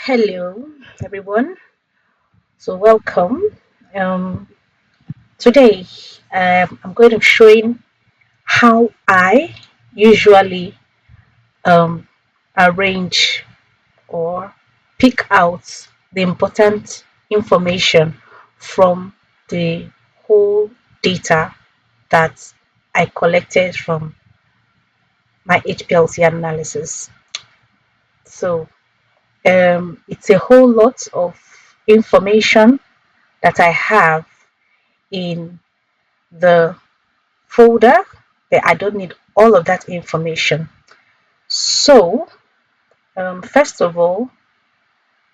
Hello, everyone. So, welcome. Um, Today, I'm going to be showing how I usually um, arrange or pick out the important information from the whole data that I collected from my HPLC analysis. So, it's a whole lot of information that I have in the folder, but I don't need all of that information. So, first of all,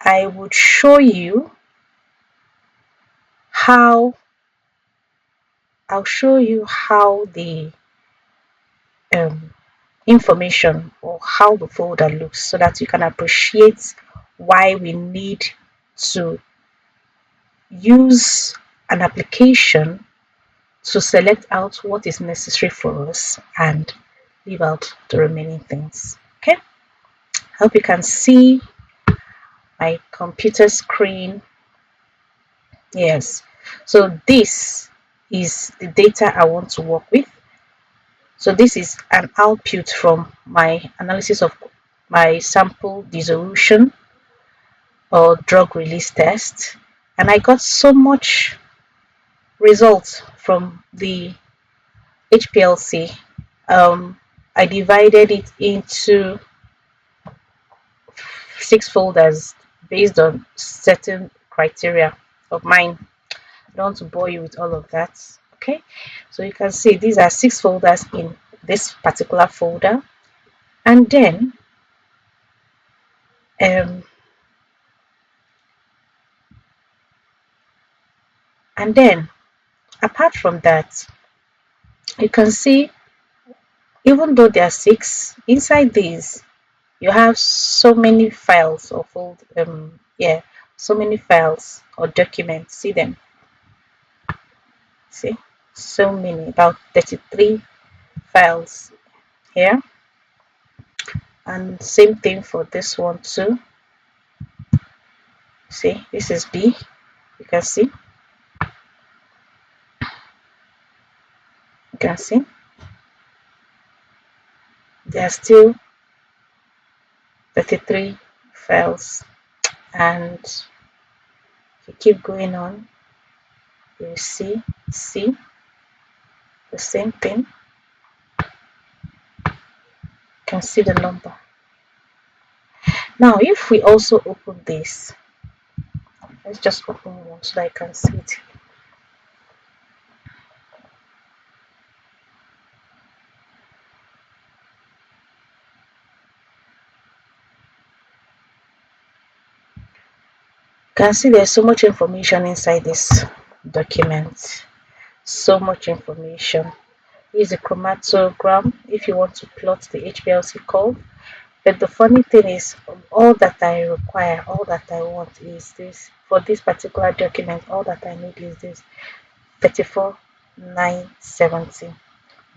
I would show you how the um, information or how the folder looks so that you can appreciate why we need to use an application to select out what is necessary for us and leave out the remaining things. Okay, hope you can see my computer screen. Yes, so this is the data I want to work with. So this is an output from my analysis of my sample dissolution or drug release test, and I got so much results from the HPLC. I divided it into 6 folders based on certain criteria of mine. I don't want to bore you with all of that. Okay, so you can see these are 6 folders in this particular folder, and um then apart from that, you can see even though there are 6 inside these, you have so many files or so many files or documents. See them? See, so many, about 33 files here, and same thing for this one too. See, this is B. You can see, there are still 33 files, and if you keep going on, you see the same thing. You can see the number. Now if we also open this, let's just open one so that I can see it. You can see there's so much information inside this document. So much information. Here's a chromatogram if you want to plot the HPLC curve. But the funny thing is, all that I require, all that I want is this. For this particular document, all that I need is this 34970.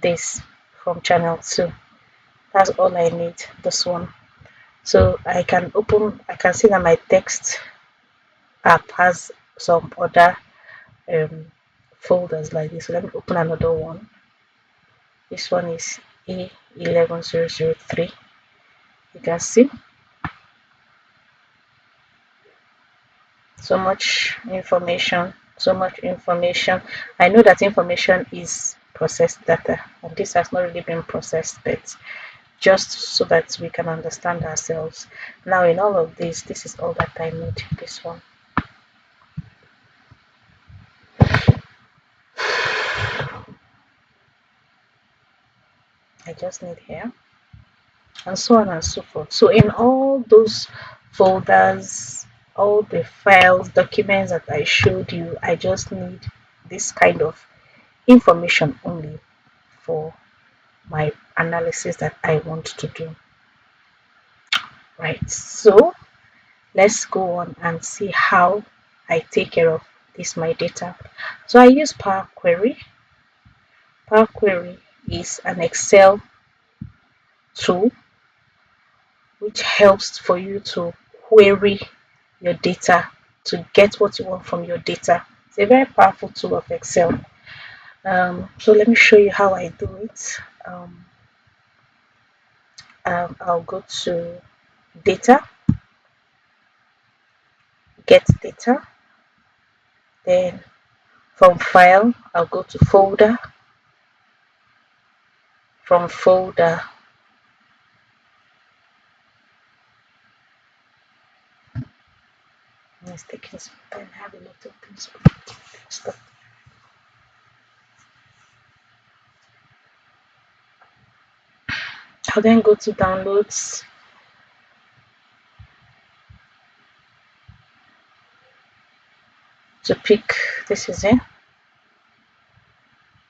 This from channel 2. That's all I need, this one. So I can see that my text app has some other um, folders like this. So let me open another one. This one is E11003. You can see so much information, so much information. I know that information is processed data, and this has not really been processed, but just so that we can understand ourselves. Now in all of this is all that I need. This one, I just need here, and so on and so forth. So in all those folders, all the files, documents that I showed you, I just need this kind of information only for my analysis that I want to do. Right, so let's go on and see how I take care of this my data. So I use Power Query. Power Query is an Excel tool which helps for you to query your data, to get what you want from your data. It's a very powerful tool of Excel. So let me show you how I do it. I'll go to data, get data, then from file, I'll go to folder, from folder, it's taking some time, I have a lot of things. Stuff. I'll then go to downloads, to pick, this is it.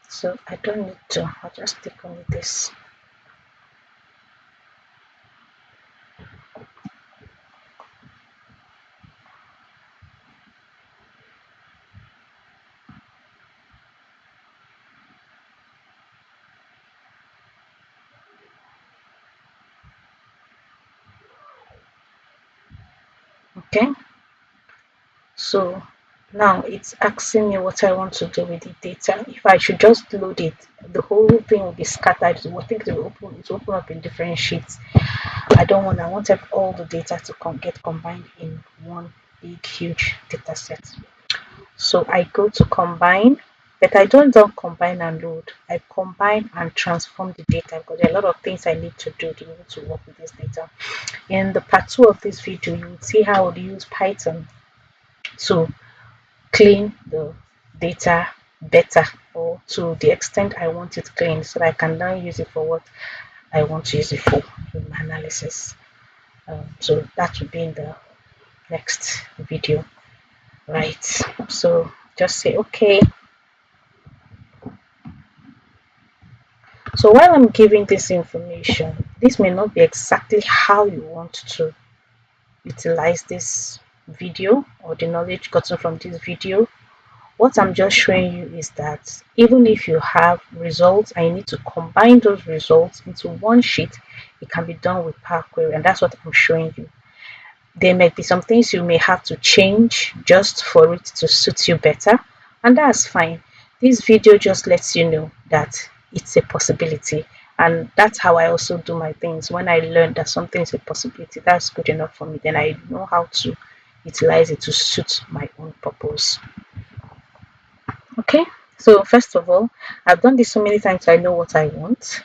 So I don't need to, I'll just click on this. Okay, so now it's asking me what I want to do with the data. If I should just load it, the whole thing will be scattered. I think it will open up in different sheets. I want all the data to get combined in one big huge data set. So I go to combine, but I don't combine and load. I combine and transform the data because there are a lot of things I need to do to be able to work with this data. In the part 2 of this video, you will see how to use Python to clean the data better, or to the extent I want it clean, so that I can now use it for what I want to use it for in my analysis. So that will be in the next video, right? So just say okay. So while I'm giving this information, this may not be exactly how you want to utilize this video or the knowledge gotten from this video. What I'm just showing you is that even if you have results and you need to combine those results into one sheet, it can be done with Power Query, and that's what I'm showing you. There may be some things you may have to change just for it to suit you better, and that's fine. This video just lets you know that it's a possibility, and that's how I also do my things. When I learn that something is a possibility, that's good enough for me, then I know how to utilize it to suit my own purpose. Okay, so first of all, I've done this so many times, I know what I want,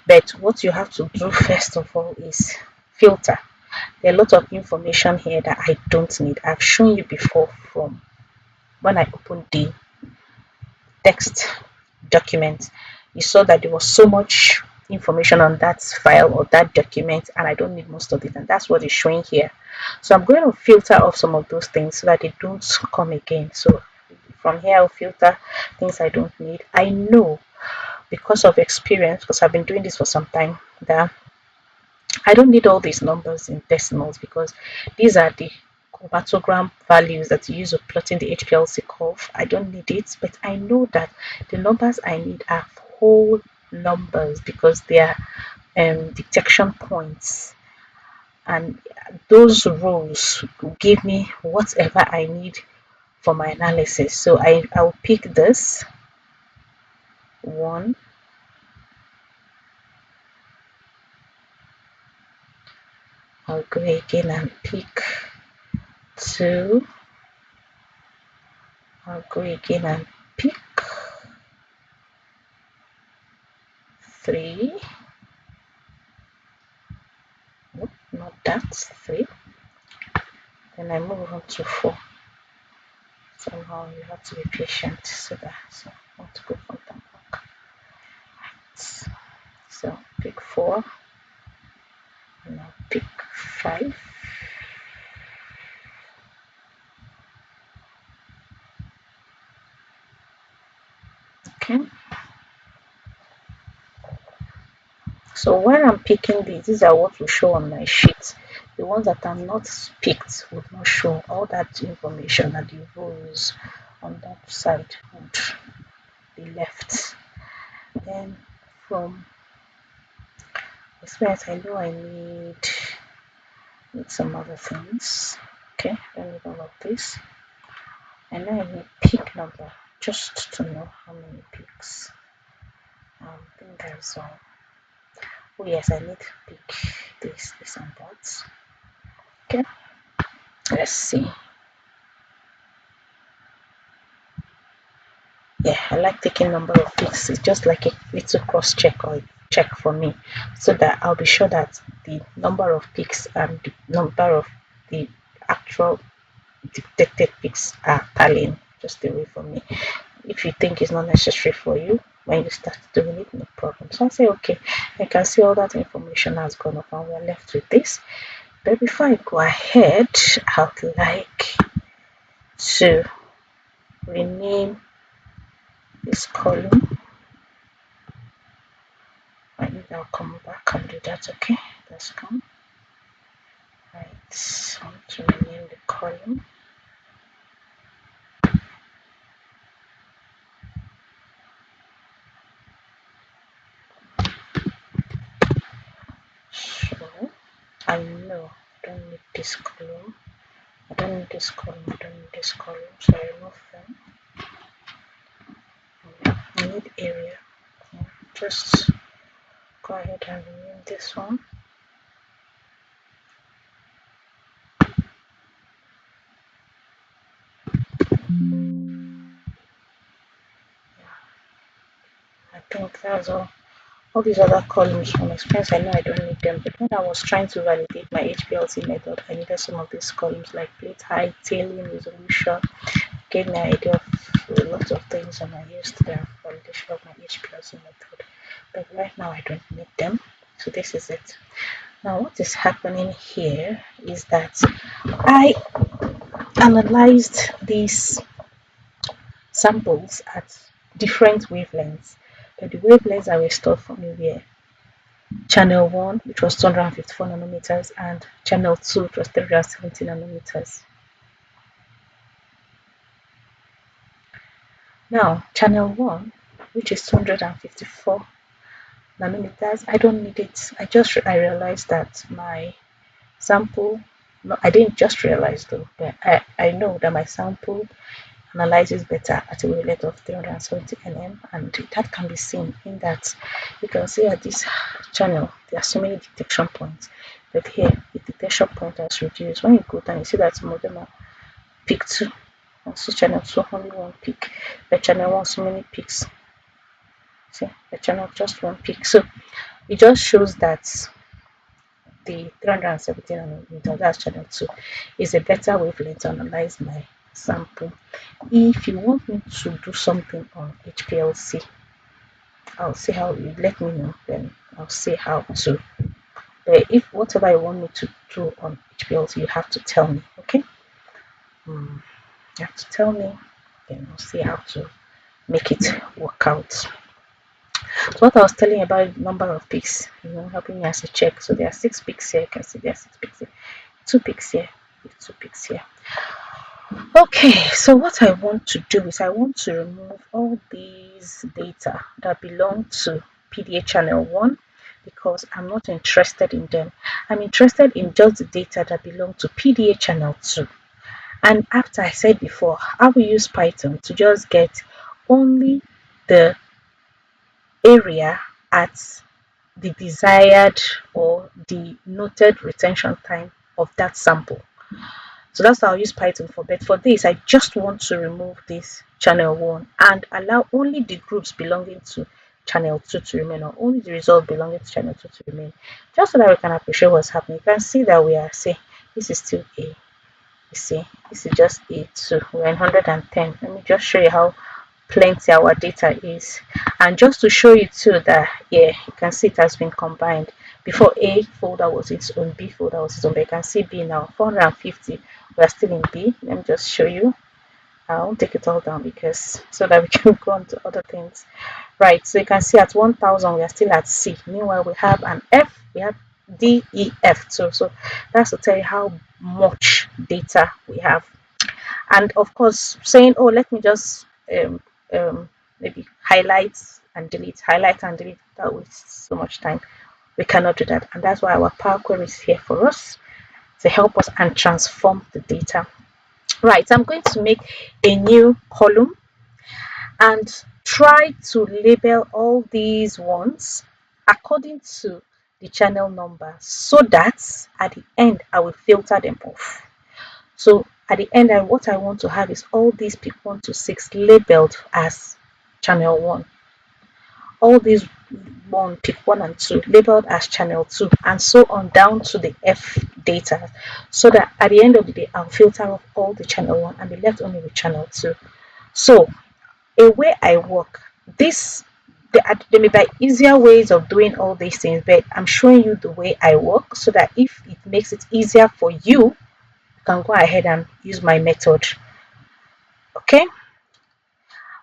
but what you have to do first of all is filter. There are a lot of information here that I don't need. I've shown you before from when I opened the text document. You saw that there was so much information on that file or that document, and I don't need most of it, and that's what is showing here. So I'm going to filter off some of those things so that they don't come again. So from here, I'll filter things I don't need. I know because of experience, because I've been doing this for some time, that I don't need all these numbers in decimals, because these are the chromatogram values that you use for plotting the HPLC curve. I don't need it, but I know that the numbers I need are whole numbers, because they are detection points, and those rows will give me whatever I need for my analysis. So I'll pick this one. I'll go again and pick 2. I'll go again and pick 3. Nope, not that, 3. Then I move on to 4. Somehow you have to be patient, so I want to go from that back. Right. So pick 4, and I'll pick 5. Okay. So when I'm picking these are what will show on my sheet. The ones that are not picked would not show. All that information and the rows on that side would be left. Then from experience, I know I need some other things. Okay, don't need all of this. And now I need peak number just to know how many peaks. I think that's all. Oh yes, I need peak this and that. Okay, let's see. Yeah, I like taking number of peaks. It's just like a little cross check or check for me, so that I'll be sure that the number of peaks and the number of the actual detected peaks are tallying just away from me. If you think it's not necessary for you when you start doing it, no problem. So I say okay, I can see all that information has gone up and we're left with this. But before I go ahead, I'd like to rename this column. I think I'll come back and do that. Okay, let's come. Right, I want to rename the column. So I know I don't need this column. I don't need this column. I don't need this column. So I remove them. I need area. Just go ahead and rename this one. I think that's all. All these other columns from experience, I know I don't need them, but when I was trying to validate my HPLC method, I needed some of these columns like plate height, tailing, resolution, gave me an idea of a lot of things, and I used the validation of my HPLC method. But right now I don't need them, so this is it. Now what is happening here is that I analyzed these samples at different wavelengths, but the wavelengths that were stored for me were channel 1, which was 254 nanometers, and channel 2, which was 370 nanometers. Now, channel 1, which is 254 nanometers, I don't need it. I realized that my sample, no, I didn't just realize though, but I know that my sample analyzes better at a wavelength of 370 nm, and that can be seen in that you can see at this channel there are so many detection points, but here the detection point has reduced. When you go down, you see that some of them are peak 2, and so channel 2 only one peak, the channel 1 so many peaks. See, the channel just one peak. So it just shows that the 370 nanometer, that's channel 2, is a better wavelength to analyze my sample. If you want me to do something on HPLC, I'll see how you let me know, then I'll see how to. But if whatever you want me to do on HPLC, you have to tell me, okay? You have to tell me, then I'll see how to make it work out. So what I was telling you about number of peaks, helping me as a check. So there are 6 peaks here. You can see there are 6 peaks here, 2 peaks here, 2 peaks here. Okay, so what I want to do is I want to remove all these data that belong to PDA channel 1 because I'm not interested in them. I'm interested in just the data that belong to PDA channel 2. And after I said before, I will use Python to just get only the area at the desired or the noted retention time of that sample. So that's what I'll use Python for. But for this, I just want to remove this channel 1 and allow only the groups belonging to channel 2 to remain, or only the result belonging to channel 2 to remain, just so that we can appreciate what's happening. You can see that we are, say, this is still A. You see, this is just A2. We're in 110. Let me just show you how plenty our data is, and just to show you too that yeah, you can see it has been combined. Before A folder was its own, B folder was its own, but you can see B now 450. We are still in B. Let me just show you. I won't take it all down because so that we can go on to other things. Right, so you can see at 1000 we are still at C. Meanwhile we have an F, we have D, E, F too. So that's to tell you how much data we have. And of course saying, oh, let me just maybe highlight and delete, that wastes so much time. We cannot do that, and that's why our Power Query is here for us. to help us and transform the data. Right, I'm going to make a new column and try to label all these ones according to the channel number so that at the end I will filter them off. So at the end, what I want to have is all these pick 1 to 6 labeled as channel 1. All these pick 1 and 2 labeled as channel 2, and so on down to the F data, so that at the end of the day I'll filter off all the channel 1 and be left only with channel 2. So a way I work, there may be easier ways of doing all these things, but I'm showing you the way I work so that if it makes it easier for you, you can go ahead and use my method. Okay,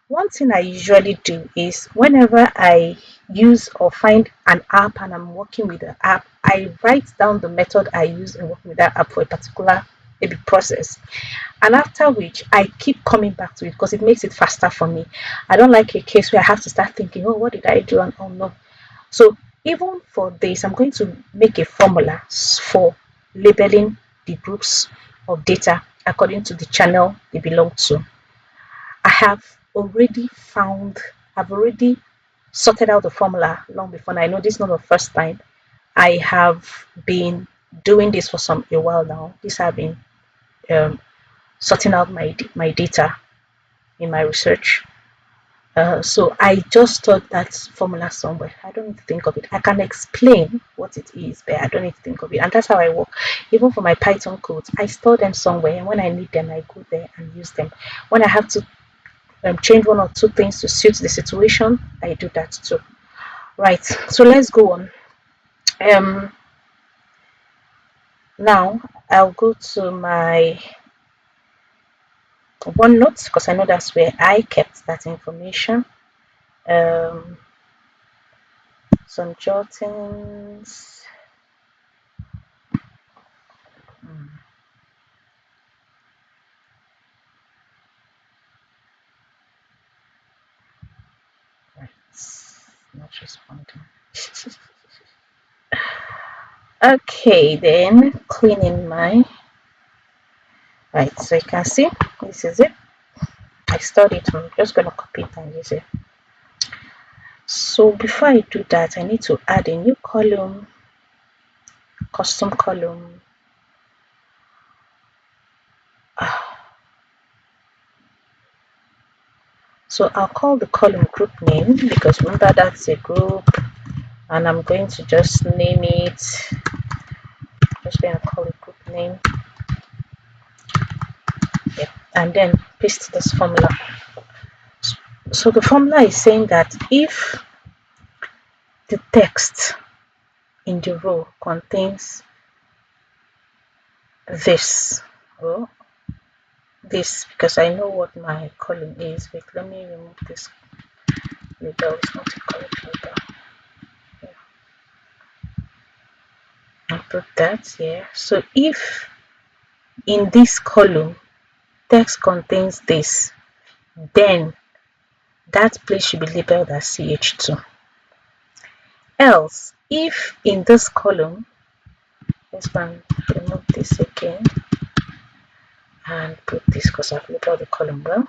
one thing I usually do is whenever I use or find an app and I'm working with the app, I write down the method I use in working with that app for a particular maybe process, and after which I keep coming back to it because it makes it faster for me. I don't like a case where I have to start thinking, oh, what did I do? And oh no. So even for this, I'm going to make a formula for labeling the groups of data according to the channel they belong to. I have already found, I've already sorted out the formula long before. And I know this is not the first time. I have been doing this for a while now. This have been sorting out my data in my research. So I just thought that formula somewhere. I don't need to think of it. I can explain what it is, but I don't need to think of it. And that's how I work. Even for my Python codes, I store them somewhere, and when I need them, I go there and use them. When I have to change one or two things to suit the situation, I do that too. Right, so let's go on. Now I'll go to my OneNote because I know that's where I kept that information. Some jottings. Right, not responding. Okay, then cleaning my. Right, so you can see this is it. I stored it. I'm just gonna copy it and use it. So before I do that, I need to add a new column, custom column. So I'll call the column group name because remember that's a group, and I'm going to just name it. Just going to call it group name. Yeah, and then paste this formula. So the formula is saying that if the text in the row contains this, or this, because I know what my column is. Wait, let me remove this label. It's not a column label. Yeah. I'll put that here. So if in this column text contains this, then that place should be labeled as ch2. Else, if in this column, let's remove this again and put this because I've labeled the column well.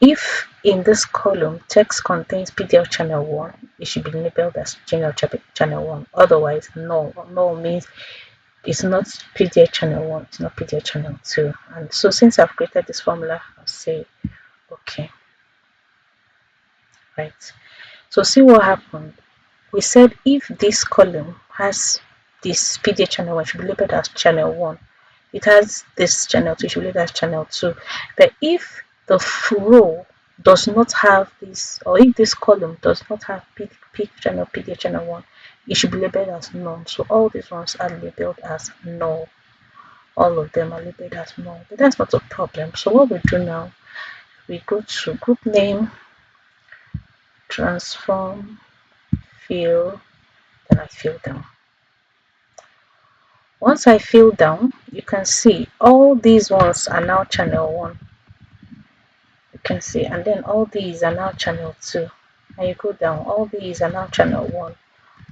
If in this column text contains PDL channel 1, it should be labeled as general channel 1. Otherwise, no. No means it's not PDL channel 1, it's not PDL channel 2. And so since I've created this formula, I'll say okay. Right. So see what happened. We said if this column has this PDA channel 1, it should be labeled as channel 1. It has this channel 2, it should be labeled as channel 2. But if the row does not have this, or if this column does not have PDA channel 1, it should be labeled as none. So all these ones are labeled as null. All of them are labeled as null. But that's not a problem. So what we do now, we go to group name, transform, fill, then I fill down. Once I fill down, you can see all these ones are now channel 1. You can see, and then all these are now channel 2. And you go down, all these are now channel 1.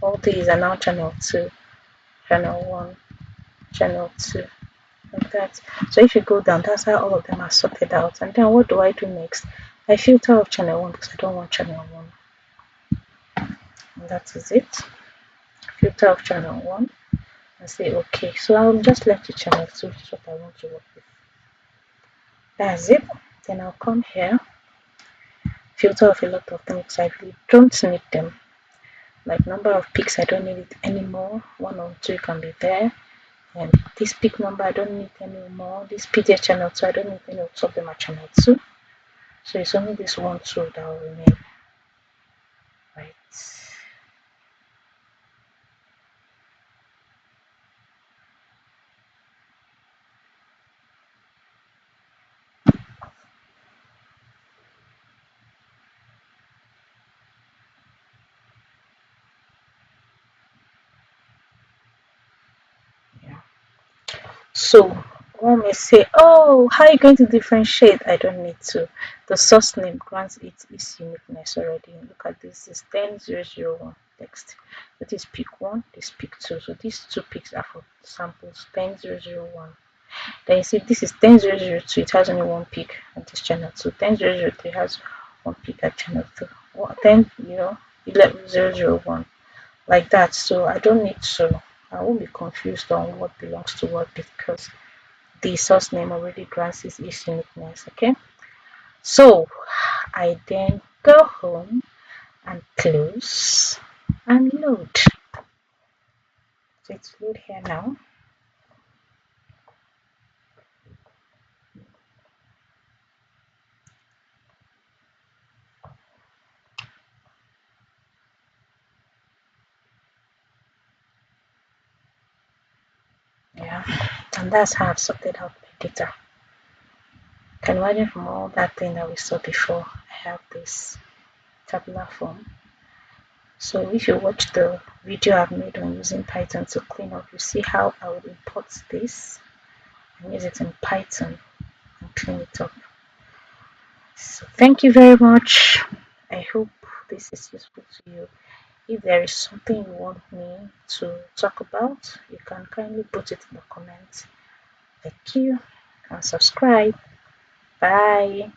All these are now channel 2, channel 1, channel 2, like that. So if you go down, that's how all of them are sorted out. And then what do I do next? I filter off channel 1 because I don't want channel 1. And that is it. Filter off channel 1 and say okay. So I'll just left the channel 2, which is what I want to work with. That's it. Then I'll come here, filter off a lot of things I really don't need them. Like number of picks, I don't need it anymore. 1 or 2 can be there. And this pick number, I don't need anymore. This PJ channel 2, I don't need any of them at channel 2. So it's only this 1, 2 that will remain. Right. Yeah. So one may say, oh, how are you going to differentiate? I don't need to. The source name grants it its uniqueness already. Look at this, is 10001 text. That is pick 1, this pick 2. So these 2 picks are for samples 10001. Then you see this is 10002, it has only 1 pick at this channel 2. 10003 has 1 pick at channel 2. Then 11001 like that. So I don't need to, I won't be confused on what belongs to what because the source name already grants its uniqueness. Okay, so I then go home and close and load. So it's load here now. Yeah, and that's how I've sorted out my data. Can imagine from all that thing that we saw before, I have this tabular form. So if you watch the video I've made on using Python to clean up, you see how I would import this and use it in Python and clean it up. So thank you very much. I hope this is useful to you. If there is something you want me to talk about, you can kindly put it in the comments. Thank you and subscribe. Bye.